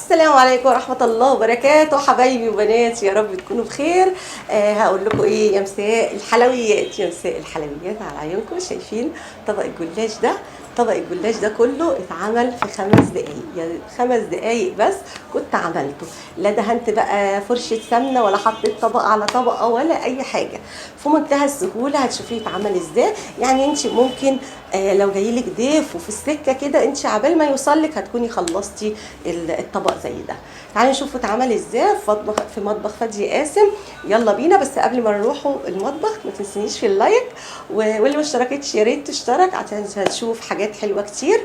السلام عليكم ورحمة الله وبركاته حبايبي وبناتي، يا رب تكونوا بخير. هقول لكم ايه، يا مساء الحلويات، يا مساء الحلويات على عيونكم. شايفين طبق الجلاش ده؟ طبق الجلاش ده كله اتعمل في 5 دقايق، يعني 5 دقايق بس كنت عملته. لا دهنت بقى فرشة سمنة ولا حطيت طبقة على طبقة ولا أي حاجة، في منتهى السهولة. هتشوفيه اتعمل ازاي. يعني انت ممكن لو جايلك ضيف وفي السكة كده، انت عبال ما يوصلك هتكوني خلصتي الطبق زي ده. تعالوا نشوفوا اتعمل ازاي في مطبخ فادي قاسم. يلا بينا. بس قبل ما نروحوا المطبخ ما تنسونيش في اللايك، واللي ما اشتركتش يا ريت تشترك عشان هتشوف حاجات حلوه كتير.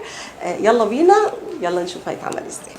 يلا بينا، يلا نشوف هيتعمل ازاي.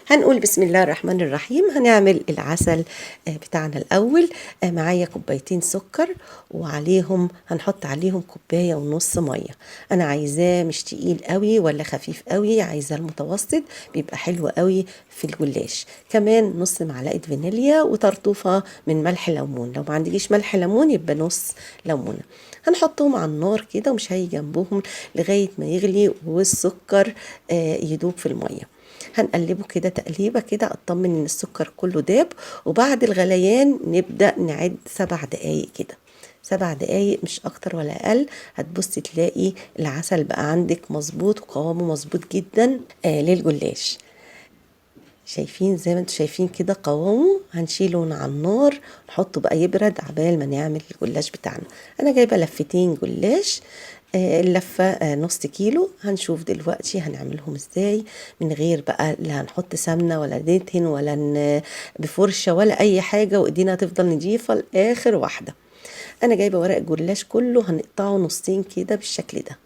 هنقول بسم الله الرحمن الرحيم. هنعمل العسل بتاعنا الأول. معايا كوبايتين سكر، وعليهم هنحط عليهم كوباية ونص مية. أنا عايزاه مش تقيل قوي ولا خفيف قوي، عايزاه المتوسط، بيبقى حلو قوي في الجلاش. كمان نص معلقة فانيليا وطرطوفة من ملح ليمون. لو ما عندكيش ملح ليمون يبقى نص ليمونة. هنحطهم على النار كده ومش هيجي جنبهم لغاية ما يغلي والسكر يدوب في المية. هنقلبه كده تقليبة كده اطمن ان السكر كله داب. وبعد الغليان نبدأ نعد 7 دقايق كده، 7 دقايق مش اكتر ولا اقل. هتبصي تلاقي العسل بقى عندك مظبوط وقوامه مظبوط جدا للجلاش. شايفين زي ما انتم شايفين كده قوامه. هنشيله من على النار، نحطه بقى يبرد عبال ما نعمل الجلاش بتاعنا. انا جايبه لفتين جلاش، اللفه نص كيلو. هنشوف دلوقتي هنعملهم ازاي من غير بقى لا هنحط سمنه ولا ندهن ولا بفرشه ولا اي حاجه، وايدينا هتفضل نضيفه لاخر واحده. انا جايبه ورق الجلاش كله، هنقطعه نصين كده بالشكل ده.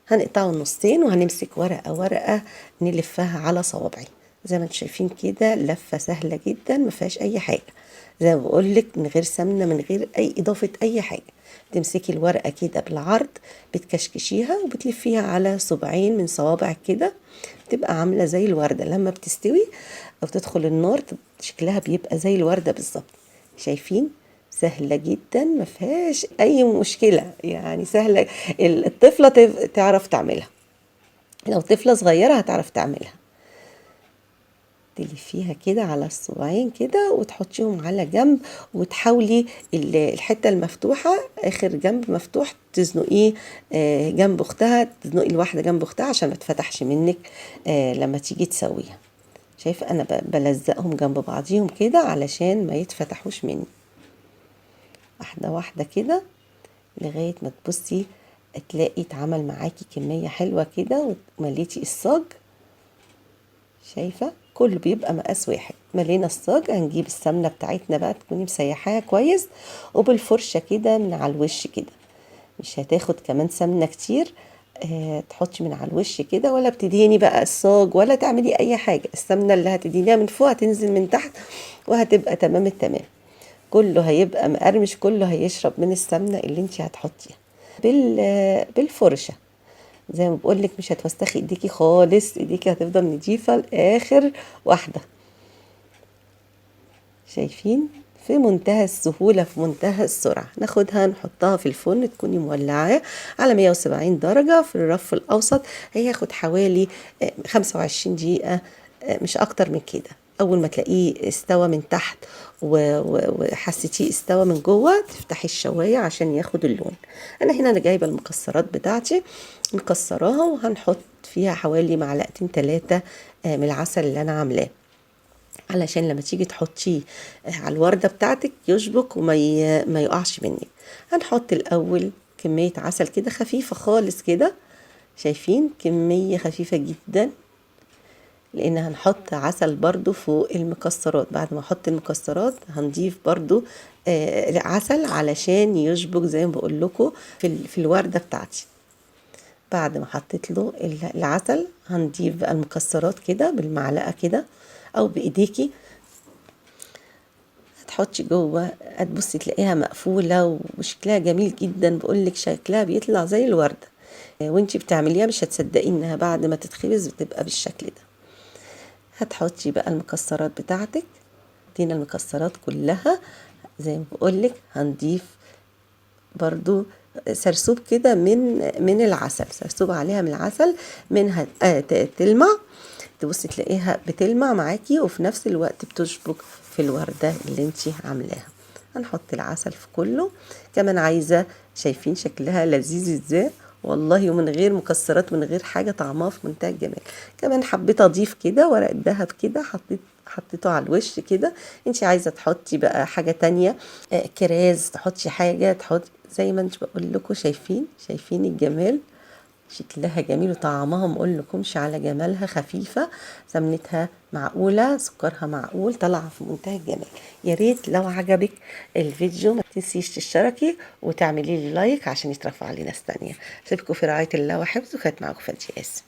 هنقطعه نصين وهنمسك ورقة ورقة نلفها على صوابعي. زي ما انتم شايفين كده، لفة سهلة جدا ما فيهاش اي حاجة. زي ما بقولك من غير سمنة، من غير اي اضافة اي حاجة. تمسكي الورقة كده بالعرض، بتكشكشيها وبتلفيها على صباعين من صوابعك كده. بتبقى عاملة زي الوردة لما بتستوي او تدخل النار، شكلها بيبقى زي الوردة بالظبط. شايفين؟ سهلة جدا ما فيهاش اي مشكلة، يعني سهلة. الطفلة تعرف تعملها، لو طفلة صغيرة هتعرف تعملها. تلفيها كده على الصباعين كده وتحطيهم على جنب، وتحاولي الحتة المفتوحة اخر جنب مفتوح تزنقيه جنب اختها، تزنقي الواحدة جنب اختها عشان ما تفتحش منك لما تيجي تسويها. شايفة انا بلزقهم جنب بعضيهم كده علشان ما يتفتحوش مني. واحدة واحدة كده لغاية ما تبصي تلاقي اتعمل معاكي كمية حلوة كده ومليتي الصاج. شايفة؟ كله بيبقى مقاس واحد. ملينا الصاج، هنجيب السمنة بتاعتنا بقى تكوني مسيحاها كويس، وبالفرشة كده من على الوش كده. مش هتاخد كمان سمنة كتير. تحطي من على الوش كده، ولا بتدهني بقى الصاج ولا تعملي اي حاجة. السمنة اللي هتدهنيها من فوق هتنزل من تحت وهتبقى تمام التمام. كله هيبقى مقرمش، كله هيشرب من السمنة اللي انت هتحطيها بالفرشة. زي ما بقولك مش هتوسخي ايديكي خالص، ايديكي هتفضل نضيفة لاخر واحدة. شايفين؟ في منتهى السهولة، في منتهى السرعة. ناخدها نحطها في الفرن، تكوني مولعاه على 170 درجة في الرف الأوسط. هياخد حوالي 25 دقيقة، مش أكتر من كده. أول ما تلاقيه استوى من تحت وحسيتيه استوى من جوه، تفتحي الشواية عشان ياخد اللون. أنا جايبة المكسرات بتاعتي مكسراها، وهنحط فيها حوالي معلقتين 3 من العسل اللي أنا عاملاه، علشان لما تيجي تحطيه على الوردة بتاعتك يشبك ما يقعش منك. هنحط الأول كمية عسل كده خفيفة خالص كده. شايفين؟ كمية خفيفة جدا، لأن هنحط عسل برضو فوق المكسرات. بعد ما احط المكسرات هنضيف برضو عسل علشان يشبك زي ما بقول لكم في الوردة بتاعتي. بعد ما حطيت له العسل هنضيف بقى المكسرات كده بالمعلقة كده او بايديكي. هتحطي جوه، هتبصي تلاقيها مقفولة وشكلها جميل جدا. بقولك شكلها بيطلع زي الوردة، وانتي بتعمليها مش هتصدقي انها بعد ما تتخبز بتبقى بالشكل ده. هتحطي بقى المكسرات بتاعتك. دينا المكسرات كلها زي ما بقولك. هنضيف برضو سرسوب كده من العسل، سرسوب عليها من العسل منها تلمع. تبصي تلاقيها بتلمع معاكي وفي نفس الوقت بتشبك في الوردة اللي انتي عاملاها. هنحط العسل في كله. كمان عايزة، شايفين شكلها لذيذ ازاي؟ والله ومن غير مكسرات، من غير حاجة، طعمها في منتهى الجمال. كمان حبيت اضيف كده ورق الدهب كده، حطيته على الوش كده. انتي عايزة تحطي بقى حاجة تانية، كراز، تحطي حاجة، تحطي زي ما انت بقول لكم. شايفين الجمال؟ شكلها جميل وطعمها مقول لكمش على جمالها. خفيفة، سمنتها معقولة، سكرها معقول، طالعة في منتهى الجمال. يا ريت لو عجبك الفيديو ما تنسيش تشتركي وتعملي لي لايك عشان يترفع لي ناس تانية. سيبكم في رعاية الله وحفظه. كانت معاكم فادية ياسر.